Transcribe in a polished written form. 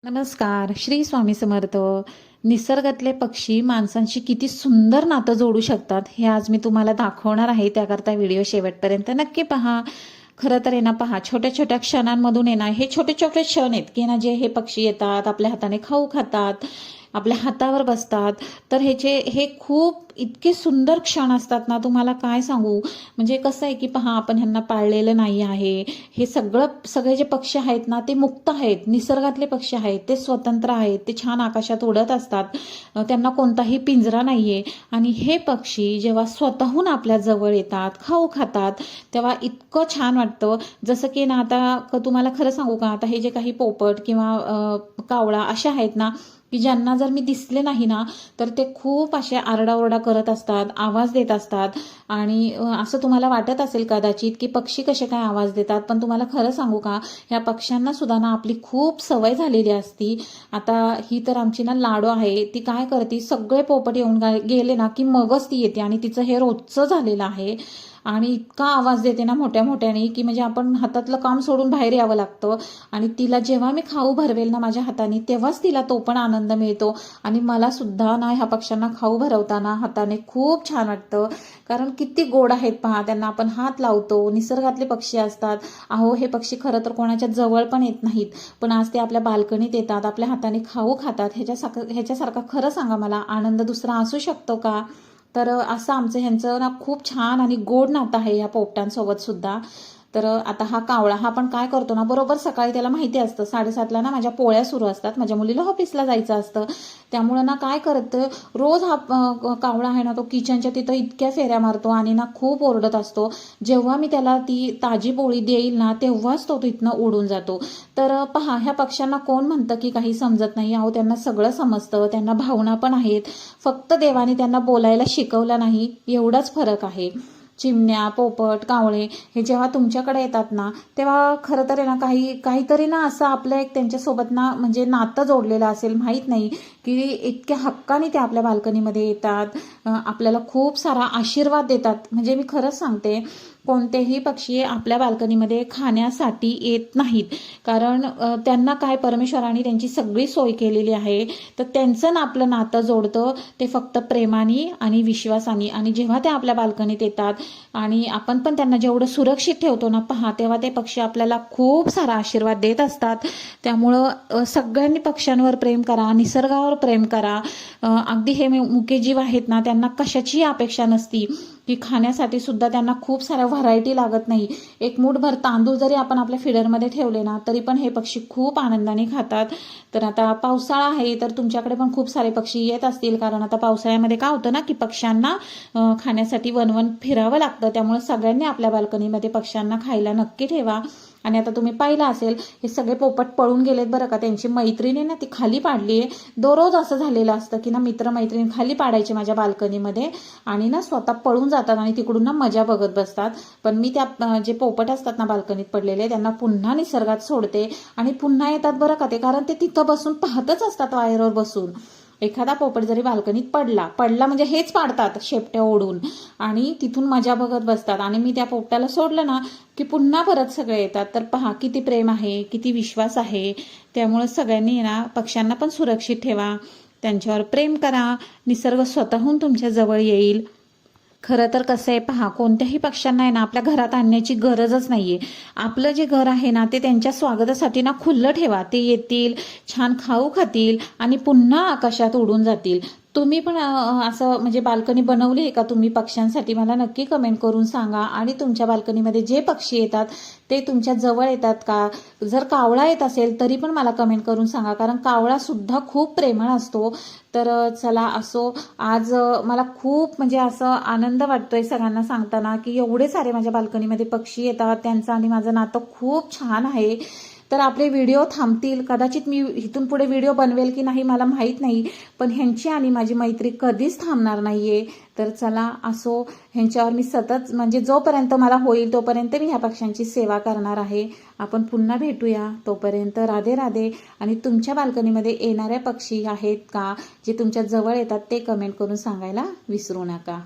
नमस्कार. श्री स्वामी समर्थ. निसर्गातले पक्षी माणसांशी किती सुंदर नातं जोडू शकतात हे आज मी तुम्हाला दाखवणार आहे. त्याकरता व्हिडिओ शेवटपर्यंत नक्की पहा. खरं तर आहे ना, पहा, छोट्या छोट्या क्षणांमधून आहे ना, हे छोटे छोटे क्षण आहेत की ना, जे हे पक्षी येतात, आपल्या हाताने खाऊ खातात, आपल्या हातावर बसतात. तर हे खूप इतके सुंदर क्षण असतात ना, तुम्हाला काय सांगू. म्हणजे कसं आहे की पहा, आपण ह्यांना पाळलेलं नाही आहे. हे सगळे जे पक्षी आहेत ना, ते मुक्त आहेत, निसर्गातले पक्षी आहेत, ते स्वतंत्र आहेत, ते छान आकाशात उडत असतात, त्यांना कोणताही पिंजरा नाहीये. आणि हे पक्षी जेव्हा स्वतःहून आपल्या जवळ येतात, खाऊ खातात, तेव्हा इतकं छान वाटतं. जसं की ना, आता तुम्हाला खरं सांगू का, आता हे जे काही पोपट किंवा कावळा असे आहेत ना, की ज्यांना जर मी दिसले नाही ना, तर ते खूप असे आरडाओरडा करत असतात, आवाज देत असतात. आणि असं तुम्हाला वाटत असेल कदाचित की पक्षी कसे काय आवाज देतात, पण तुम्हाला खरं सांगू का, ह्या पक्ष्यांना सुद्धा ना आपली खूप सवय झालेली असती. आता ही तर आमची ना लाडो आहे, ती काय करते, सगळे पोपट येऊन गेले ना की मगच ती येते, आणि तिचं हे रोजचं झालेलं आहे. आणि इतका आवाज देते ना मोठ्या मोठ्याने की म्हणजे आपण हातातलं काम सोडून बाहेर यावं लागतं. आणि तिला जेव्हा मी खाऊ भरवेल ना माझ्या हाताने, तेव्हाच तिला तो पण आनंद मिळतो. आणि मला सुद्धा ना ह्या पक्ष्यांना खाऊ भरवताना हाताने खूप छान वाटतं. कारण किती गोड आहेत पहा, त्यांना आपण हात लावतो, निसर्गातले पक्षी असतात. अहो, हे पक्षी खरं तर कोणाच्या जवळ पण येत नाहीत, पण आज ते आपल्या बाल्कनीत येतात, आपल्या हाताने खाऊ खातात. ह्याच्यासारखा खरं सांगा मला आनंद दुसरा असू शकतो का. तर असं आमचं ह्यांचं ना खूप छान आणि गोड नातं आहे या पोपटांसोबत सुद्धा. तर आता हा कावळा, हा पण काय करतो ना, बरोबर सकाळी त्याला माहिती असतं 7:30ला ना माझ्या पोळ्या सुरू असतात, माझ्या मुलीला ऑफिसला जायचं असतं. त्यामुळं ना काय करतं, रोज हा कावळा आहे ना, तो किचनच्या तिथं इतक्या फेऱ्या मारतो आणि ना खूप ओरडत असतो. जेव्हा मी त्याला ती ताजी पोळी देईल ना, तेव्हाच तो तिथनं उडून जातो. तर पहा, ह्या पक्ष्यांना कोण म्हणतं की काही समजत नाही. अहो, त्यांना सगळं समजतं, त्यांना भावना पण आहेत. फक्त देवाने त्यांना बोलायला शिकवलं नाही, एवढाच फरक आहे. चिमण्या, पोपट, कावळे हे जेव्हा तुमच्याकडे येतात ना, तेव्हा खरं तर आहे ना, काहीतरी ना असं आपलं एक त्यांच्यासोबत ना म्हणजे नातं जोडलेलं असेल, माहीत नाही, की इतक्या हक्काने ते आपल्या बाल्कनीमध्ये येतात, आपल्याला खूप सारा आशीर्वाद देतात. म्हणजे मी खरंच सांगते, कोणतेही पक्षी आपल्या बाल्कनीमध्ये खाण्यासाठी येत नाहीत. कारण त्यांना काय, परमेश्वराने त्यांची सगळी सोय केलेली आहे. तर त्यांचं ना आपलं नातं जोडतं ते फक्त प्रेमाने आणि विश्वासाने. आणि जेव्हा ते आपल्या बाल्कनीत येतात आणि आपण पण त्यांना जेवढं सुरक्षित ठेवतो ना, पहा, तेव्हा ते पक्षी आपल्याला खूप सारा आशीर्वाद देत असतात. त्यामुळं सगळ्यांनी पक्ष्यांवर प्रेम करा, निसर्गावर प्रेम करा. अगदी हे मुके जीव आहेत ना, त्यांना कशाची अपेक्षा नसती, की खाण्यासाठी सुद्धा त्यांना खूप साऱ्या व्हरायटी लागत नाही. एक मूठभर तांदूळ जरी आपण आपल्या फिडरमध्ये ठेवले ना, तरी पण हे पक्षी खूप आनंदाने खातात. तर आता पावसाळा आहे, तर तुमच्याकडे पण खूप सारे पक्षी येत असतील. कारण आता पावसाळ्यामध्ये काय होतं ना, की पक्ष्यांना खाण्यासाठी वनवन फिरावं लागतं. त्यामुळे सगळ्यांनी आपल्या बाल्कनीमध्ये पक्ष्यांना खायला नक्की ठेवा. आणि आता तुम्ही पाहिलं असेल, हे सगळे पोपट पळून गेलेत बरं का. त्यांची मैत्रिणी ना ती खाली पाडली आहे. दररोज असं झालेलं असतं की ना, मित्रमैत्रिणी खाली पाडायचे माझ्या बाल्कनीमध्ये आणि ना स्वतः पळून जातात आणि तिकडून ना मजा बघत बसतात. पण मी त्या जे पोपट असतात ना बाल्कनीत पडलेले, त्यांना पुन्हा निसर्गात सोडते आणि पुन्हा येतात बरं का ते. कारण ते तिथं बसून पाहतच असतात वायरवर बसून. एखादा पोपट जरी बाल्कनीत पडला म्हणजे हेच पाडतात शेपट्या ओढून आणि तिथून मजा बघत बसतात. आणि मी त्या पोपटाला सोडलं ना की पुन्हा परत सगळे येतात. तर पहा, किती प्रेम आहे, किती विश्वास आहे. त्यामुळे सगळ्यांनी ना पक्ष्यांना पण सुरक्षित ठेवा, त्यांच्यावर प्रेम करा, निसर्ग स्वतःहून तुमच्या जवळ येईल. खरं तर कसं आहे पहा, कोणत्याही पक्ष्यांना आहे ना आपल्या घरात आणण्याची गरजच नाहीये. आपलं जे घर आहे ना, ते त्यांच्या स्वागतासाठी ना खुल्लं ठेवा. ते येतील, छान खाऊ खातील आणि पुन्हा आकाशात उडून जातील. तुम्ही पण असं म्हणजे बाल्कनी बनवली आहे का तुम्ही पक्ष्यांसाठी, मला नक्की कमेंट करून सांगा. आणि तुमच्या बाल्कनीमध्ये जे पक्षी येतात ते तुमच्या जवळ येतात का. जर कावळा येत असेल तरी पण मला कमेंट करून सांगा, कारण कावळा सुद्धा खूप प्रेमळ असतो. तर चला असो, आज मला खूप म्हणजे असं आनंद वाटतोय सगळ्यांना सांगताना, की एवढे सारे माझ्या बाल्कनीमध्ये पक्षी येतात, त्यांचं आणि माझं नातं खूप छान आहे. तर आपले व्हिडिओ थांबतील, कदाचित मी इथून पुढे व्हिडिओ बनवेल की नाही मला माहीत नाही, पण ह्यांची आणि माझी मैत्री कधीच थांबणार नाहीये. तर चला असो, ह्यांच्यावर मी सतत म्हणजे जोपर्यंत मला होईल तोपर्यंत मी ह्या पक्ष्यांची सेवा करणार आहे. आपण पुन्हा भेटूया, तोपर्यंत राधे राधे. आणि तुमच्या बाल्कनीमध्ये येणाऱ्या पक्षी आहेत का जे तुमच्या जवळ येतात, ते कमेंट करून सांगायला विसरू नका.